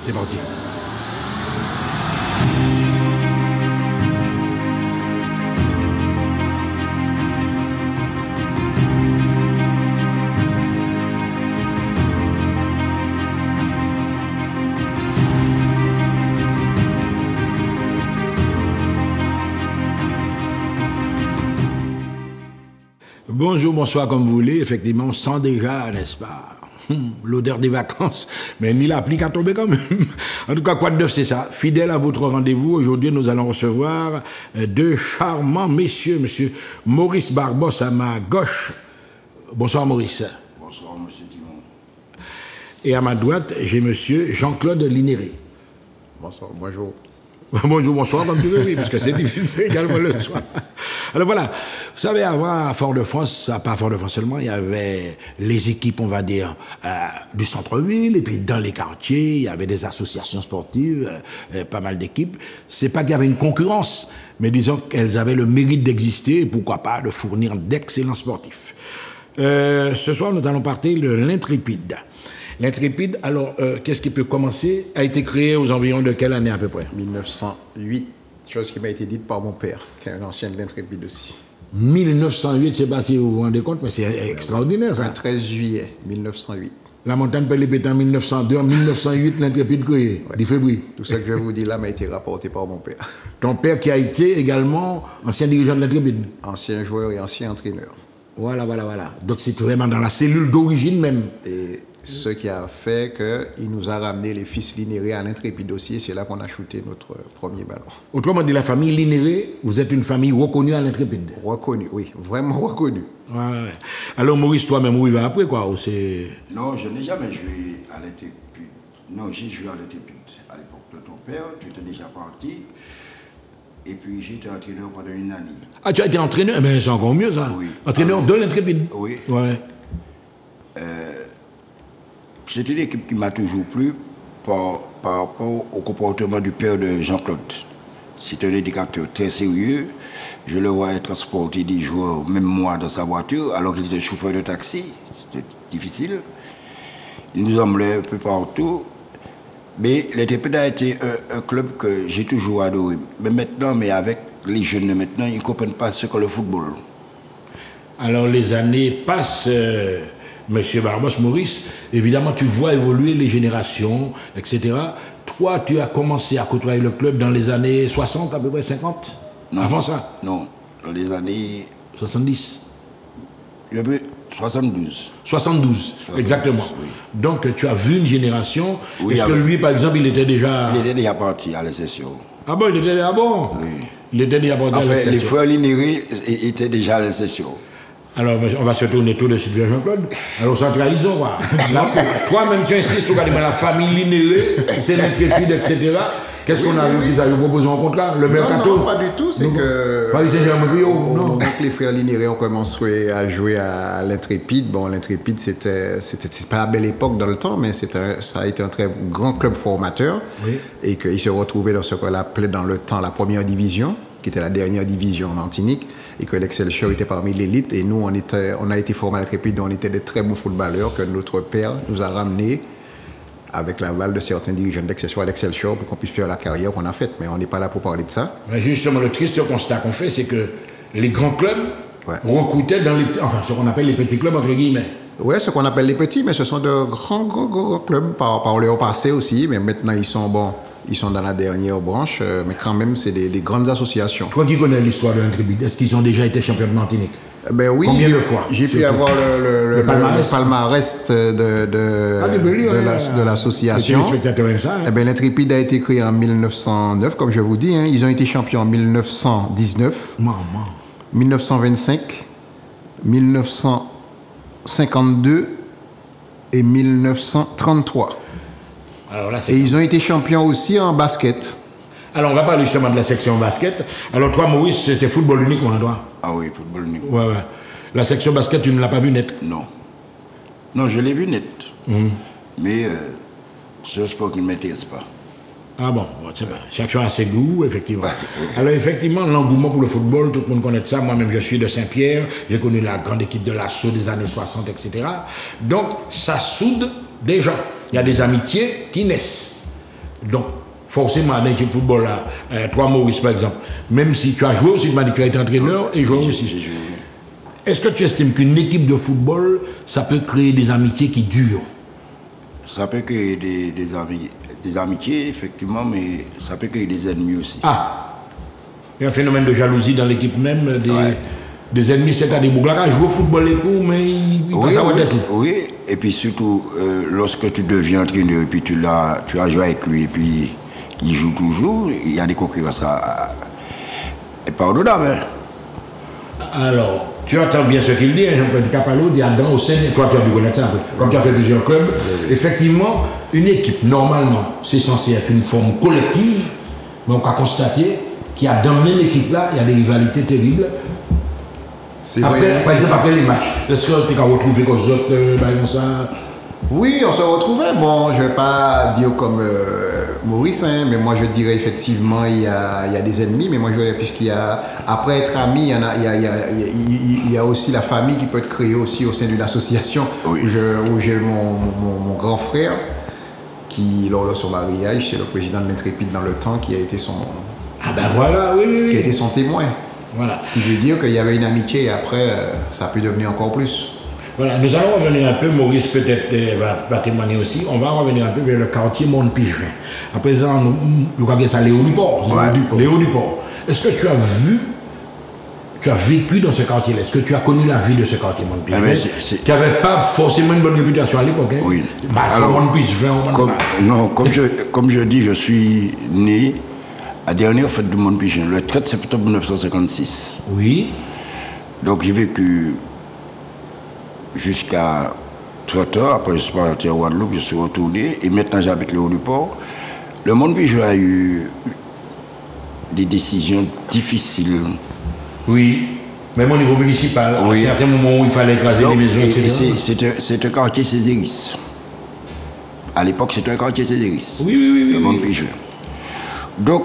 C'est parti. Bonjour, bonsoir, comme vous voulez. Effectivement, on sent déjà, n'est-ce pas, l'odeur des vacances, mais ni l'applique à tomber quand même. En tout cas, quoi de neuf, c'est ça. Fidèle à votre rendez-vous, aujourd'hui, nous allons recevoir deux charmants messieurs. Monsieur Maurice Barbos à ma gauche. Bonsoir, Maurice. Bonsoir, monsieur Timon. Et à ma droite, j'ai monsieur Jean-Claude Linéré. Bonsoir, bonjour. Bonjour, bonsoir, comme tu veux, oui, parce que c'est difficile également le soir. Alors voilà, vous savez, avant, à Fort-de-France, pas à Fort-de-France seulement, il y avait les équipes, on va dire, du centre-ville, et puis dans les quartiers, il y avait des associations sportives, pas mal d'équipes. C'est pas qu'il y avait une concurrence, mais disons qu'elles avaient le mérite d'exister, et pourquoi pas de fournir d'excellents sportifs. Ce soir, nous allons parler de l'Intrépide. L'Intrépide, alors, qu'est-ce qui peut commencer? A été créé aux environs de quelle année à peu près? 1908, chose qui m'a été dite par mon père, qui est un ancien de l'Intrépide aussi. 1908, je ne sais pas si vous vous rendez compte, mais c'est extraordinaire ça. Le 13 juillet 1908. La montagne Pelé-Pétain en 1902, en 1908, l'Intrépide créé, ouais. 10 février. Tout ce que je vous dis là m'a été rapporté par mon père. Ton père qui a été également ancien dirigeant de l'Intrépide? Ancien joueur et ancien entraîneur. Voilà. Donc c'est vraiment dans la cellule d'origine même. Et ce qui a fait qu'il nous a ramené les fils Linéré à l'Intrépide aussi, c'est là qu'on a shooté notre premier ballon. Autrement dit, la famille Linéré, vous êtes une famille reconnue à l'Intrépide? Reconnue, oui, vraiment reconnue. Ouais. Alors Maurice, toi-même, où il va après quoi? Non, je n'ai jamais joué à l'Intrépide. Non, j'ai joué à l'Intrépide à l'époque de ton père, tu étais déjà parti. Et puis j'étais entraîneur pendant une année. Ah, tu as été entraîneur? Mais c'est encore mieux ça. Oui. Entraîneur de l'Intrépide? Oui. Ouais. C'est une équipe qui m'a toujours plu par rapport au comportement du père de Jean-Claude. C'est un éducateur très sérieux. Je le voyais transporter des joueurs, même moi, dans sa voiture, alors qu'il était chauffeur de taxi. C'était difficile. Il nous emmenait un peu partout. Mais l'Intrépide a été un club que j'ai toujours adoré. Mais maintenant, avec les jeunes de maintenant, ils ne comprennent pas ce qu'est le football. Alors les années passent... Monsieur Barbos, Maurice, évidemment, tu vois évoluer les générations, etc. Toi, tu as commencé à côtoyer le club dans les années 60, à peu près 50? Non, avant ça? Non, dans les années... 70? 72. 72, exactement. Oui. Donc, tu as vu une génération. Oui, est-ce que lui, par exemple, il était déjà... Il était déjà parti à l'Exception. Ah bon, il était déjà bon? Oui. Il était déjà parti à l'Exception. Les frères Linéré étaient déjà à l'Exception. Alors, on va se tourner tout de suite vers Jean-Claude. Alors, sans trahison, quoi. Toi-même, tu insistes, regarde, la famille Linéré, c'est l'Intrépide, etc. Qu'est-ce qu'on a vu qu'ils avaient proposé en contrat? Le mercato? Non, pas du tout. C'est que... Paris Saint-Germain, non. Donc, les frères Linéré ont commencé à jouer à l'Intrépide. Bon, l'Intrépide, c'était pas la belle époque dans le temps, mais ça a été un très grand club formateur. Oui. Et qu'ils se retrouvaient dans ce qu'on appelait dans le temps la première division, qui était la dernière division en Martinique. Et que l'Excelsior était parmi l'élite. Et nous, on a été formés à l'Intrépide, on était des très bons footballeurs que notre père nous a ramenés avec l'aval de certains dirigeants d'Excelsior à l'Excelsior pour qu'on puisse faire la carrière qu'on a faite. Mais on n'est pas là pour parler de ça. Mais justement, le triste constat qu'on fait, c'est que les grands clubs recrutaient dans ce qu'on appelle les petits clubs, entre guillemets. Oui, ce qu'on appelle les petits, mais ce sont de grands clubs par leur passé aussi. Mais maintenant, ils sont dans la dernière branche, mais quand même, c'est des grandes associations. Toi qui connais l'histoire de l'Intrépide, est-ce qu'ils ont déjà été champions de Martinique? Ben oui, combien de fois? J'ai pu avoir le palmarès de l'association. L'Intrépide a été créé en 1909, comme je vous dis. Ils ont été champions en 1919, 1925, 1952 et 1933. Alors là, et ils ont été champions aussi en basket. Alors on va parler justement de la section basket. Alors toi, Maurice, c'était football uniquement, toi? Ah oui, football uniquement. Ouais. La section basket, tu ne l'as pas vue net? Non. Non, je l'ai vue net. Mais c'est un sport qui ne m'intéresse pas. Ah bon, c'est pas. Chacun a ses goûts, effectivement. Alors effectivement, l'engouement pour le football, tout le monde connaît ça. Moi-même, je suis de Saint-Pierre. J'ai connu la grande équipe de l'Assaut des années 60, etc. Donc, ça soude des gens. Il y a des amitiés qui naissent. Donc, forcément, dans l'équipe de football, là, toi, Maurice, par exemple, même si tu as joué aussi, tu m'as dit que tu as été entraîneur et joué aussi. Est-ce que tu estimes qu'une équipe de football, ça peut créer des amitiés qui durent? Ça peut créer des amitiés, effectivement, mais ça peut créer des ennemis aussi. Ah, il y a un phénomène de jalousie dans l'équipe même, des ennemis, c'est-à-dire que Bouglaka joue au football et tout, mais il passe à oui, oui, et puis surtout, lorsque tu deviens entraîneur, et puis tu as joué avec lui, et puis il joue toujours, il y a des concurrences et pardonnable. Alors, tu entends bien ce qu'il dit, Jean-Claude Capallo, dit Adam au sein, toi tu as dû connaître ça, comme tu as fait plusieurs clubs, effectivement, une équipe, normalement, c'est censé être une forme collective, mais on a constaté qu'il y a dans la même équipe-là, il y a des rivalités terribles. Après, par exemple, après les matchs, est-ce que tu as retrouvé comme ça? Oui, on se retrouvait. Bon, je ne vais pas dire comme Maurice, hein, mais moi je dirais effectivement il y a des ennemis, mais moi je dirais puisqu'il y a, après être ami, il y a aussi la famille qui peut être créée aussi au sein d'une association où j'ai mon grand frère qui, lors de son mariage, c'est le président de l'Intrépide dans le temps qui a été son... Ah ben voilà, oui. Qui a été son témoin. Voilà. Qui veut dire qu'il y avait une amitié et après, ça a pu devenir encore plus. Voilà, nous allons revenir un peu, Maurice peut-être va témoigner aussi, on va revenir un peu vers le quartier Montpigevin. À présent, nous regardons ça, Léo du Port. Léo du Port. Est-ce que tu as vécu dans ce quartier-là? Est-ce que tu as connu la vie de ce quartier Montpigevin qui n'avait pas forcément une bonne réputation à l'époque, hein? Oui. Alors, comme je dis, je suis né à la dernière fête de Montpigevin, le 13 septembre 1956. Oui. Donc j'ai vécu jusqu'à 30 ans, après je suis parti à Guadeloupe, je suis retourné, et maintenant j'habite le Haut-du-Port. Le Montpigevin a eu des décisions difficiles. Oui, même au niveau municipal, à certains moments où il fallait écraser les maisons, etc. C'est un quartier césariste. À l'époque, c'était un quartier césariste. Oui. Le Montpigevin. Donc,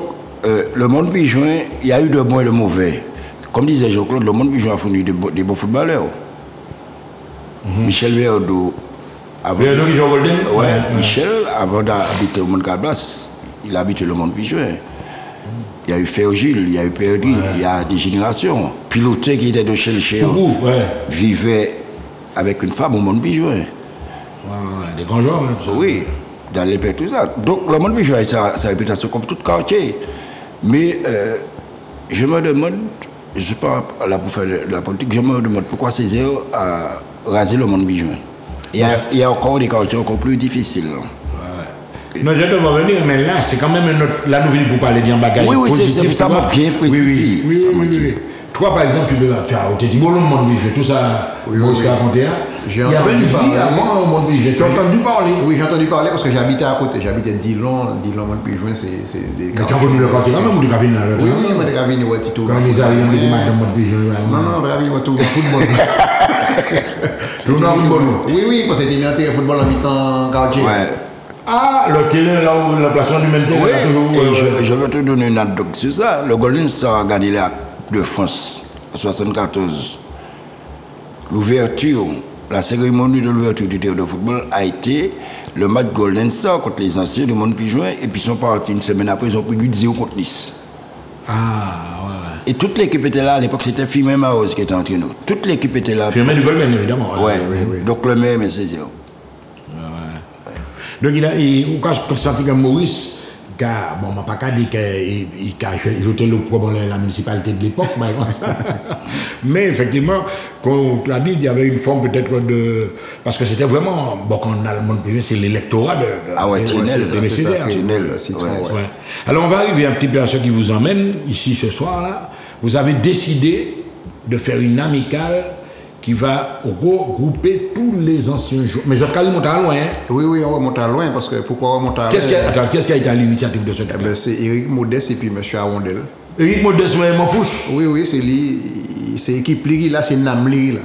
le Montpigevin, il y a eu de bons et de mauvais. Comme disait Jean-Claude, le Montpigevin a fourni des bons footballeurs. Michel Verdo. Michel, avant d'habiter au Mont-Cablas, il habitait le Montpigevin. Il y a eu Fergile, il y a eu Perdi, il y a des générations. Piloté qui était de Chelcher vivait avec une femme au Montpigevin. Des grands joueurs. Oui, dans les pays, tout ça. Donc le Montpigevin a sa réputation comme tout quartier. Mais je me demande, je ne suis pas là pour faire de la politique, je me demande pourquoi Césaire a rasé le Montpigevin. Il y a encore des quartiers encore plus difficiles. Non, je dois revenir, mais là, c'est quand même la nouvelle pour parler d'un bagage. Oui, ça m'a bien précisé. Oui. Toi, par exemple, tu as au Tétibolo, le Montpigevin, tout ça, Maurice a raconté. Il y avait une vie avant au Montpigevin. Tu as entendu parler? Oui, j'ai entendu parler parce que j'habitais à côté. J'habitais Dillon, Montpigevin, c'est des... Mais tu as connu le quartier quand même ou de Gravine là? Oui, mais de Gravine, ouais, Tito. Quand ils arrivent, on dit Madame Montpigevin. Non, de Gravine, tout le football. Tout le football. Oui, parce que c'était une entrée football en mi-temps quartier. Ah, le télé, là où le placement du même télé, là, toujours. Je vais te donner une anecdote sur ça. Le Golden Star a gagné la Coupe de France en 1974. L'ouverture, la cérémonie de l'ouverture du terrain de football a été le match Golden Star contre les anciens de Montpigevin. Et puis ils sont partis une semaine après, ils ont pris 8-0 contre Nice. Et toute l'équipe était là. À l'époque, c'était Firmin Maoz qui était entraîneur. Toute l'équipe était là. Firmin du Golden, évidemment. Oui. Donc le maire, mais c'est ça. Donc il a senti que Maurice, bon, on m'a pas dit qu'il a jeté le problème à la municipalité de l'époque, mais effectivement, comme tu as dit, il y avait une forme peut-être de... Parce que c'était vraiment, bon, quand on a le Montpigevin, c'est l'électorat de Tunnel. Alors on va arriver un petit peu à ce qui vous emmène, ici ce soir-là. Vous avez décidé de faire une amicale qui va regrouper tous les anciens joueurs. Mais Jacques remonte à loin. Oui, on remonte à loin, parce que pourquoi remonter à loin? Qu'est-ce qui a été à l'initiative de ce truc? C'est Éric Modeste et puis M. Arondel. Éric Modeste, mais Monfouche? Oui, c'est lui. C'est l'équipe Liri, là, c'est Nam Liri, là.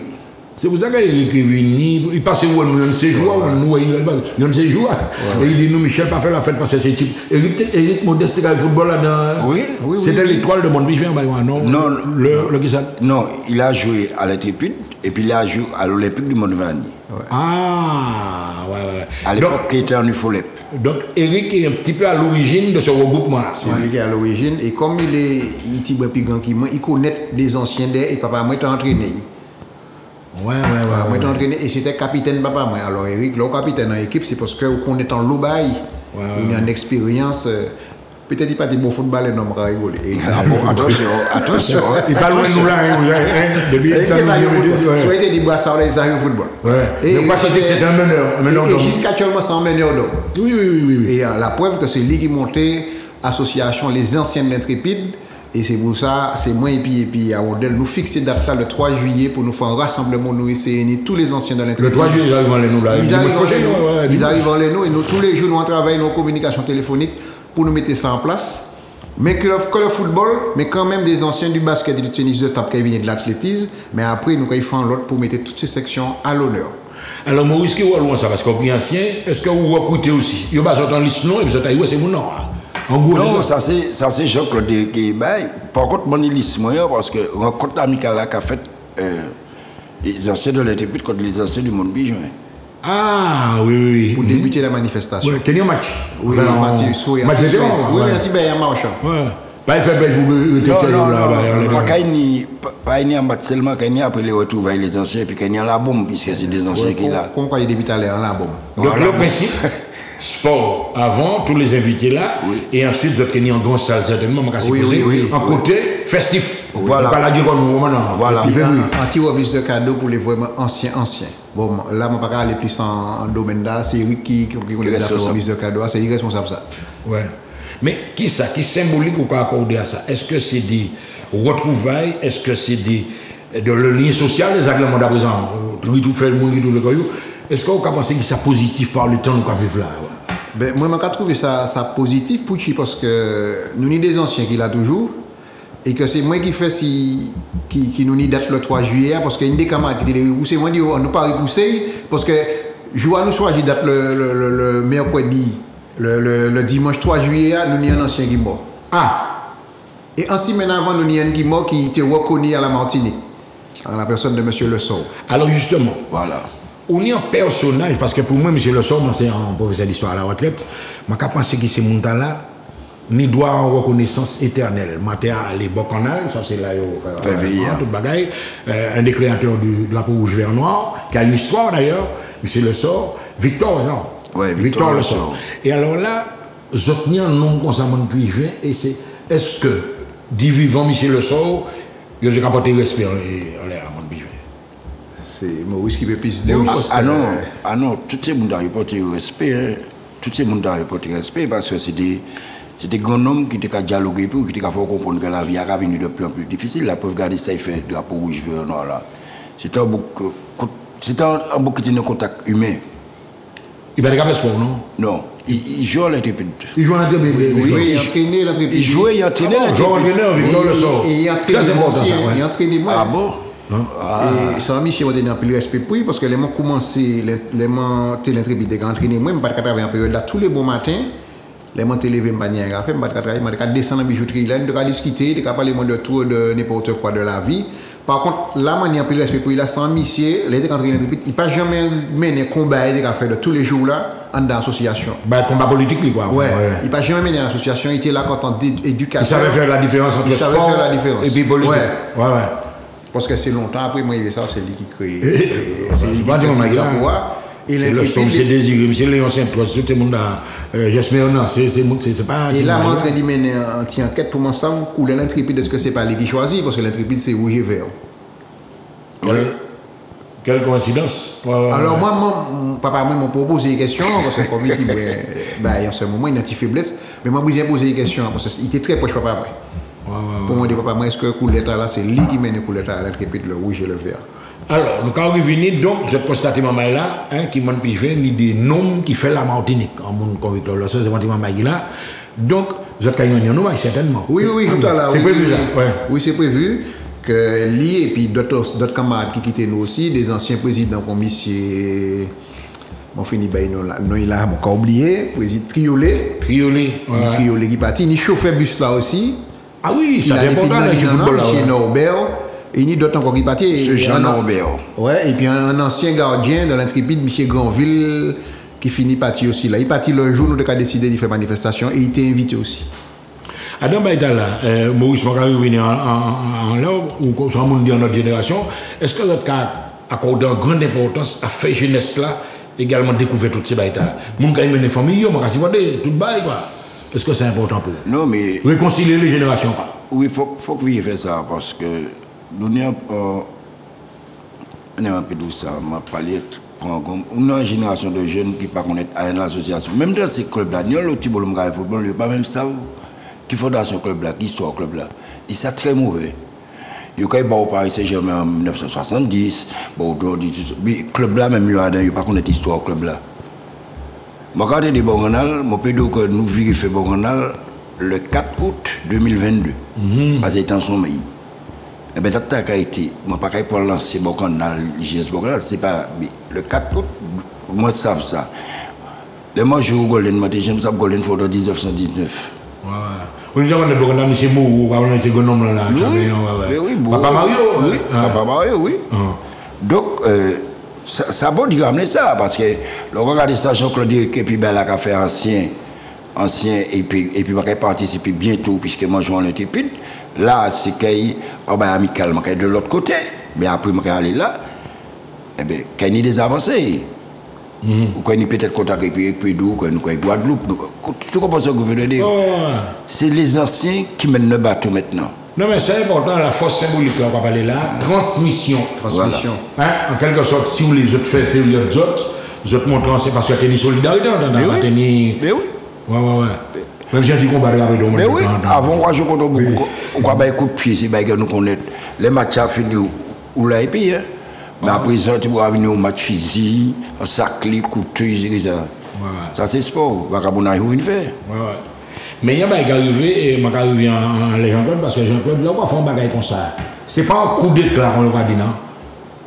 C'est pour ça qu'Eric est venu, il passe où nous, ces joueurs, nous, il y a ces joueurs. Et il dit, nous, Michel, pas faire la fête parce que c'est type. Eric Modeste, qui a le football là-dedans. Oui. C'était l'étoile de Montbijouin, non? Non. Le qui ça? Non, il a joué à l'Intrépide et puis il a joué à l'Olympique du Mont-de-Vanier. Ah, ouais. À l'époque, il était en UFOLEP. Donc, Eric est un petit peu à l'origine de ce regroupement-là. Eric est à l'origine. Et comme il est plus grand que moi, il connaît des anciens d'air et papa, moi, il t'a entraîné. Ouais. Moi, j'ai entraîné et c'était capitaine papa. Moi. Alors, Eric, le capitaine dans l'équipe, c'est parce qu'on est en Loubaï. On a une expérience. Peut-être qu'il pas des bons footballeurs, non, on va rigoler. Attention. Il parle loin de nous là. Soit il était dit, ça arrive au football. Et c'est un meneur. Et jusqu'à actuellement, c'est un meneur d'homme. Oui. Et la preuve que c'est lui qui montait l'association Les Anciennes Intrépides. Et c'est pour ça, c'est moi et puis à Wondel, nous fixer date là le 3 juillet pour nous faire un rassemblement, nous essayer tous les anciens de l'Intrépide. Le 3 juillet, ils arrivent en Léno là. Ils arrivent en Léno et nous, tous les jours, nous travaillons nos communications téléphoniques pour nous mettre ça en place. Mais que le football, mais quand même des anciens du basket et du tennis de table qui viennent de l'athlétisme. Mais après, nous, quand ils font l'autre pour mettre toutes ces sections à l'honneur. Alors, Maurice, qui est loin ça parce qu'on est ancien, est-ce que vous écoutez aussi? Il y a pas en liste non et vous êtes c'est mon nom. Non, ça c'est Jean-Claude qui bail. Par contre, mon liste moyen parce que rencontre amicale qui a fait les anciens de l'Intrépide contre les anciens du Montbijouin. Ah oui. Pour débuter la manifestation. Oui, quel est un match? Oui, un match de oui, un petit bail en marchant. Ouais. Pas fait belle pour pas un match seulement qu'il y a après les retrouvailles les anciens puis qu'il y a la bombe puisque c'est des anciens qui là. Comme quand il débute à l'air la bombe. Donc le principe sport avant, tous les invités là, et ensuite, vous êtes en grande salle, certainement, en côté festif. Voilà. Voilà. Anti-remise de cadeaux pour les vraiment anciens. Bon, là, je ne vais pas aller plus en domaine là, c'est Eric qui connaît la remise de cadeaux, c'est irresponsable ça. Ouais. Mais qui symbolique ou quoi accorder à ça? Est-ce que c'est des retrouvailles? Est-ce que c'est de le lien social, les agréments d'à présent? Lui, tout fait le monde, lui, tout fait quoi? Est-ce qu'on peut penser que c'est positif par le temps qu'on vivre là? Ben, moi, je trouve ça positif pour lui parce que nous sommes des anciens qui l'a toujours et que c'est moi qui fais qui nous date le 3 juillet parce qu'il y a une des camarades qui dit c'est moi qui on ne pas repousser parce que jour nous soit date le mercredi le dimanche 3 juillet nous avons un ancien qui est mort. Ah. Et en semaine avant nous avons un qui est mort qui était reconnu à la Martinique en la personne de monsieur Le Sort. Alors justement, voilà. On est un personnage, parce que pour moi, M. Le Sort, c'est un professeur d'histoire à la retraite, je pense que ce monde-là, il doit en reconnaissance éternelle. Matin à l'époque en Al, ça c'est là, toute bagaille, un des créateurs du drapeau rouge vert noir, qui a une histoire d'ailleurs, M. Le Sort, Victor, non? Oui, Victor Le Sort. Et alors là, je tiens un nom concernant le privé, et c'est, est-ce que, dit vivant M. Le Sort, il a apporté respect en l'air à mon privé? C'est Maurice qui peut plus dire. Non, tout le monde a reporté le respect. Tout le monde a reporté le respect parce que c'est des grands hommes qui étaient dialoguer pour qui étaient fait comprendre que la vie a venu de plus en plus difficile. La preuve, regardez ça, il fait le drapeau rouge vert noir là. C'était un bouc qui était en contact humain. Il va regarder sport, non? Non. Il joue à l'Intrépide. Il joue à l'Intrépide. Oui, il entraînait l'Intrépide. Il jouait, il entraînait l'Intrépide. Et il entraînait moi. Ah bon? Et sans Michel, on a un peu de respect pour lui parce que les gens commencé, les gens l'Intrépide ont entraîné moi, je ne peux pas travailler en période là tous les bons matins. Les gens te lever, je ne peux pas faire, je ne peux pas descendre en bijouterie, là, je ne peux pas discuter, je ne peux pas parler de tout, de n'importe quoi de la vie. Par contre, là, on a un peu de respect pour lui, là, sans Michel, les gens qui ont entraîné l'Intrépide, il n'a pas jamais mené un combat qu'il a fait de tous les jours là, dans l'association. Combat politique, quoi. Ouais. Il n'a pas jamais mené l'association, il était là quand on dit éducation. Il savait faire la différence entre sport et puis politique. Ouais. Parce que c'est longtemps après, moi, il ça, c'est lui qui crée. C'est lui qui crée le pouvoir. Et l'Intrépide. C'est désiré, monsieur Léon Saint-Toi, tout le monde a. J'espère, non, c'est pas. Et là, je suis en train de mener une petite enquête pour m'ensemble, pour l'Intrépide, est-ce que c'est pas lui qui choisit? Parce que l'Intrépide, c'est rouge et vert. Quelle coïncidence. Alors, papa, moi, m'a posé des questions, parce que comme il dit, en ce moment, il a une petite faiblesse, mais moi, j'ai posé des questions, parce qu'il était très proche, papa, moi. Pour moi, papa, moi, est-ce que le coup d'état là, c'est lui qui mène le coup d'état à l'Intrépide, le rouge et le vert? Alors, nous avons revenu, donc, je constate maman là, qui m'a pivé, ni des noms qui fait la Martinique, en mon convict, le c'est maman là. Donc, vous êtes gagné un nom, certainement. Oui, tout à l'heure. C'est prévu, ça? Oui, c'est prévu que lui et puis d'autres camarades qui quittent nous aussi, des anciens présidents comme monsieur, on finit par non il a encore oublié, président Triolet qui parti, ni chauffeur bus là aussi. Ah oui, ça fait important dans le football là. Monsieur Norbert. Et il y a d'autres encore qui parti. Ce Jean Norbert. Ouais, et puis un ancien gardien de l'Intrépide, monsieur Granville, qui finit parti aussi là. Il parti le jour où nous avons décidé de faire manifestation et il était invité aussi. Adam Baïtala, Maurice Moka venir en là, ou soit monde dans notre génération, est-ce que votre cas accorde une grande importance à faire jeunesse là, également découvrir toutes ces Baïtala? Mon gars, il mène famille, mon gars, c'est tout bail quoi. Est-ce que c'est important pour vous? Non, mais. Réconcilier les générations. Oui, faut que vous fassiez ça parce que nous avons un peu de ça, m'a parlé. On a une génération de jeunes qui ne connaissent pas l'association. Même dans ces clubs-là, nous avons le petit bolom de football, il n'y a pas même ça. Qui faut dans ce club-là, qui histoire club-là. Et c'est très mauvais. Il y a eu au Paris Saint-Germain en 1970, le club-là, même, il n'y a pas connaître l'histoire club-là. Je regarde les Bourgonal, je peux dire que nous vérifions Bourgonal le 4 août 2022. Parce que c'était en son pays. Et bien, ça a été, je ne peux pas lancer Bourgonal, l'IGS Bourgonal, c'est pas le 4 août, moi, je sais ça. Les mois, je joue au Golden Matin, je me suis Golden Photo en 1919. Ouais. On dit que Bourgonal, c'est Mourou, on a été gonome là. Oui, Papa Mario. Oui, Papa Mario, oui. Donc, ça bon de ramener ça, parce que le regard de station Claude et puis ben, la fait ancien, et puis on va participer bientôt, puisque moi je joue en Intrépide. Là, c'est qu'il y a amicalement de l'autre côté, mais après, je vais aller là, et bien, qu'il y a des avancées. Ou qu'on ait peut-être contact avec Pédou, qu'on ait Guadeloupe. Tu comprends ce que vous venez de dire? C'est les anciens qui mènent le bateau maintenant. Non, mais c'est important, la force symbolique, on va parler là. Transmission. Voilà. Hein? En quelque sorte, si vous les autres faites période d'autres, vous autres montrant, c'est parce qu'il y a une solidarité, Mais oui. Ouais. Même si on dit qu'on va regarder le monde. Mais oui, avant, moi, je compte beaucoup. On va faire un coup de pied, c'est que nous connaissons. Les matchs à finir ou là, et puis, hein. Mais après ça, tu vas venir au match physique, au saclé, couteau, ça. Ça, c'est sport. On va faire. Mais il y a des gens qui arrivent, et je suis arrivé en Jean-Claude, parce que Jean-Claude, là, on va faire un bagage comme ça. Ce n'est pas un coup d'éclat, on va dire, non?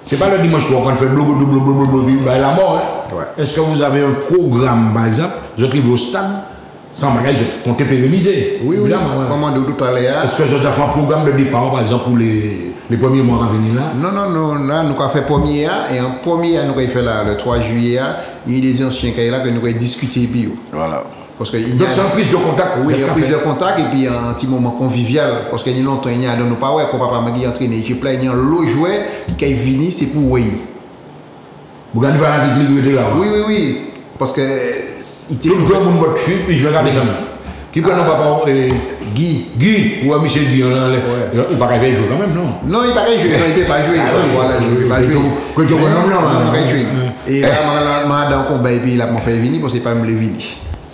Ce n'est pas le dimanche soir qu'on fait blablabla, la mort. Hein? Ouais. Est-ce que vous avez un programme, par exemple, vous arrivez au stade, sans bagage, vous comptez pérenniser? Oui, comment de tout à l'heure. Est-ce que vous avez fait un programme de départ, par exemple, pour les premiers mois à venir là? Non, là, nous avons fait premier et en premier, nous avons fait là, le 3 juillet, il y a des anciens qui sont là que nous avons discuté. Voilà. Parce que donc c'est une prise de contact. Oui, une prise de contact et puis un petit moment convivial. Parce qu'il y a longtemps, il y a dans nos parents, quand papa m'a entraîné, j'ai plein de l'eau jouet qui est venu, c'est pour oui. Vous gagnez la petite là. Oui. Parce que il était. Tout le monde va te fuir, puis je vais regarder ça. Qui prend papa Guy ou Michel Guy, ou pas qu'à jouer quand même, non? Non, il pas qu'à jouer, il n'était pas joué. Voilà, que tu connais là. Et là, dans le combat, et puis il a fait venir parce qu'il n'a pas me le venir.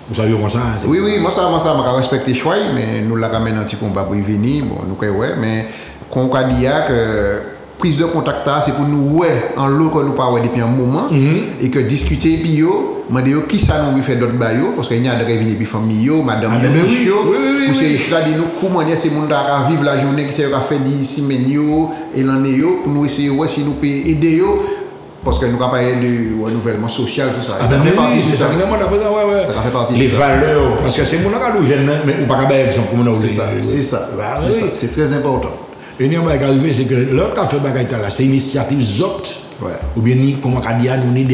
Vous savez comment ça? Oui, moi ça, je respecte le choix, mais nous l'avons quand même un petit combat pour y venir. Bon, nous mais qu'on a dit que prise de contact, c'est pour nous, en l'eau que nous parlons depuis un moment, et que discuter, puis je dis qui ça nous fait d'autres baillots, parce qu'il y a des revenus puis famille, madame, pour c'est-à-dire nous, comment ces gens à vivre la journée, qui s'est fait des semaines et l'année, pour nous essayer si nous pouvons aider. Parce que nous avons parlé du renouvellement social, tout ça. Ça fait partie. Les valeurs. Parce que c'est mon qui jeune, mais ou pas qu'à exemple comme on a C'est ça. C'est très important. Et nous avons arrivé, c'est que l'autre qui a fait bagaille là, c'est une initiative ZOT. Ou bien comment on dit, nous avons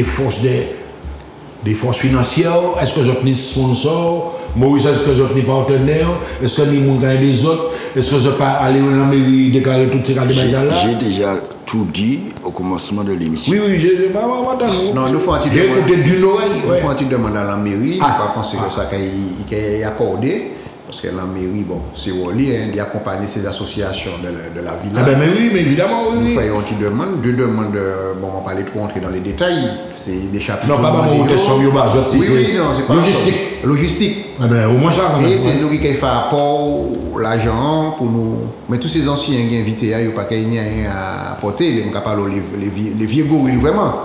des forces financières. Est-ce que nous avons des sponsors? Maurice, est-ce que nous avons des partenaires? Est-ce que nous avons des autres? Est-ce que nous avons pas allé dans la mairie déclarer toutes ces bagailles là? J'ai déjà tout dit au commencement de l'émission. Oui, non, nous faisons un petit demande à la mairie, nous pas penser que ça est accordé, parce que la mairie, bon, c'est Wally, d'accompagner ces associations de la ville. Ah ben oui, mais évidemment, oui. Nous faisons une petite demande, deux demandes, bon, on va pas aller trop rentrer dans les détails, c'est des chapitres. Non, pas mon question, oui, non, c'est pas logistique. Ah ben, au moins ça, et c'est nous qui fait apport l'argent pour nous. Mais tous ces anciens qui sont invités, il n'y a pas rien à apporter. On parle les vieux gorilles vraiment.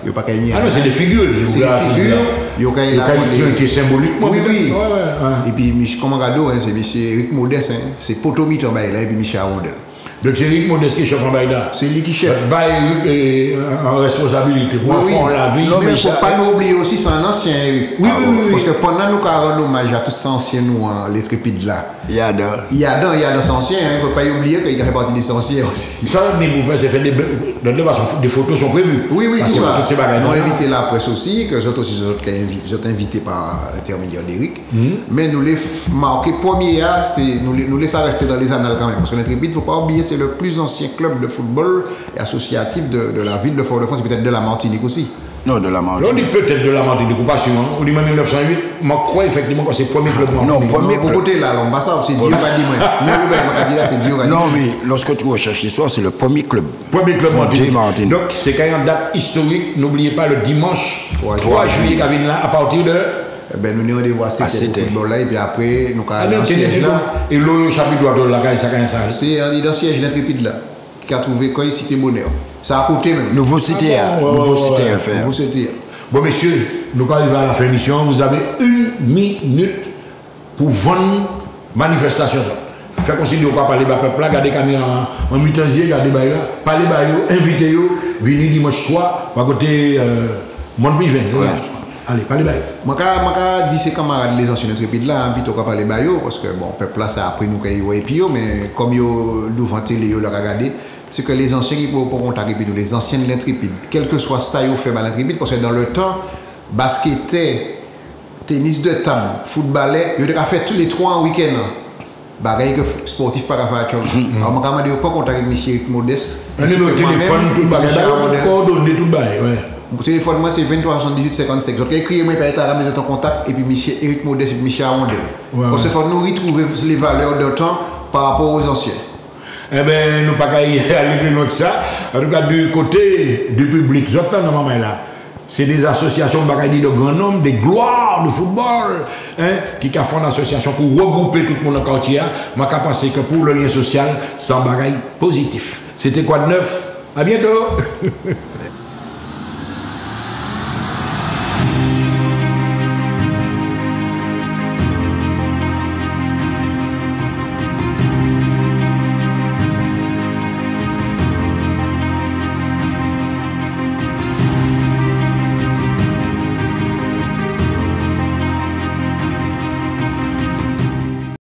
Il n'y a pas rien. Ah non, c'est des figures. C'est des figures. Il y a quelqu'un qui est symbolique. Oui. Et puis, comme on regarde, c'est M. Eric Modeste, c'est Potomite en bas, et puis M. Arondel. Donc c'est Eric Modeste qui chef en Baïda. C'est lui qui chef. En responsabilité. Oui, la vie. Non, mais il ne faut pas nous oublier aussi, c'est un ancien Eric. Oui. Parce que pendant nous rendons hommage à tous ces anciens, nous, les trépides là. Il y a dans ces anciens, il ne faut pas oublier qu'il fait partie des anciens aussi. Ça, vous faites, c'est fait des photos sont prévues. Oui, tout ça. Nous avons invité la presse aussi, que nous aussi, nous sommes invités par l'intermédiaire d'Eric. Mais nous les marqués premier, nous laissons rester dans les annales quand même. Parce que l'Intrépide, il ne faut pas oublier, c'est le plus ancien club de football et associatif de la ville de Fort-de-France, et peut-être de la Martinique aussi. Non, de la Martinique. On dit peut-être de la Martinique, ou pas sûr. On dit même 1908, je crois effectivement que c'est le premier club Non, premier club. Côté là, l'ambassade, c'est Dieu qui a dit moi. C'est Dieu qui a dit. Non, mais lorsque tu recherches l'histoire, c'est le premier club. Premier club Martinique. Donc, c'est quand même une date historique. N'oubliez pas le dimanche 3 juillet, qui vient là, à partir de. Nous allons voir c'était football là, et puis après, nous allons siège là. Et le chapitre de la ça. C'est un siège d'Intrépide là, qui a trouvé quand il cité Bonheur. Ça a coûté même. Nouveau cité à faire. Nouveau cité. Bon, messieurs, nous arrivons à la fin de l'émission. Vous avez 1 minute pour vendre manifestation. Faites considérer qu'on va parler de peuple là, gardez caméra en mutanzier, gardez là, parlez de invitez-vous, venez dimanche 3, à côté Monde Privé. Allez, parlez de moi, je dis ces camarades, les anciens intrépides là, plutôt qu'à parler de parce que bon, peuple là, ça a pris nous qu'il y a mais comme ils devant télé, ils l'ont regardé. C'est que les anciens qui peuvent contacter les anciens de l'Intrépide, quel que soit ça, ils ont fait à l'Intrépide, parce que dans le temps, basketais, tennis de table, footballais, ils ont fait tous les 3 en week-end. Bagaille que sportif par rapport à ça. Alors, je ne peux pas contacter M. Modeste. Un numéro de téléphone, tout le coordonné, tout le bail. Mon téléphone, moi, c'est 23 78 55. Donc, écrivez-moi par état de ton contact, et puis M. Eric Modeste et M. Arondel. Parce qu'il faut nous retrouver les valeurs de temps par rapport aux anciens. Eh bien, nous ne pouvons pas aller plus loin que ça. En tout cas, du côté du public, j'entends dans ma main là. C'est des associations de grands noms, des gloires de football, qui font une association pour regrouper tout le monde dans le quartier. Je pense que pour le lien social, c'est un bagage positif. C'était quoi de neuf? À bientôt!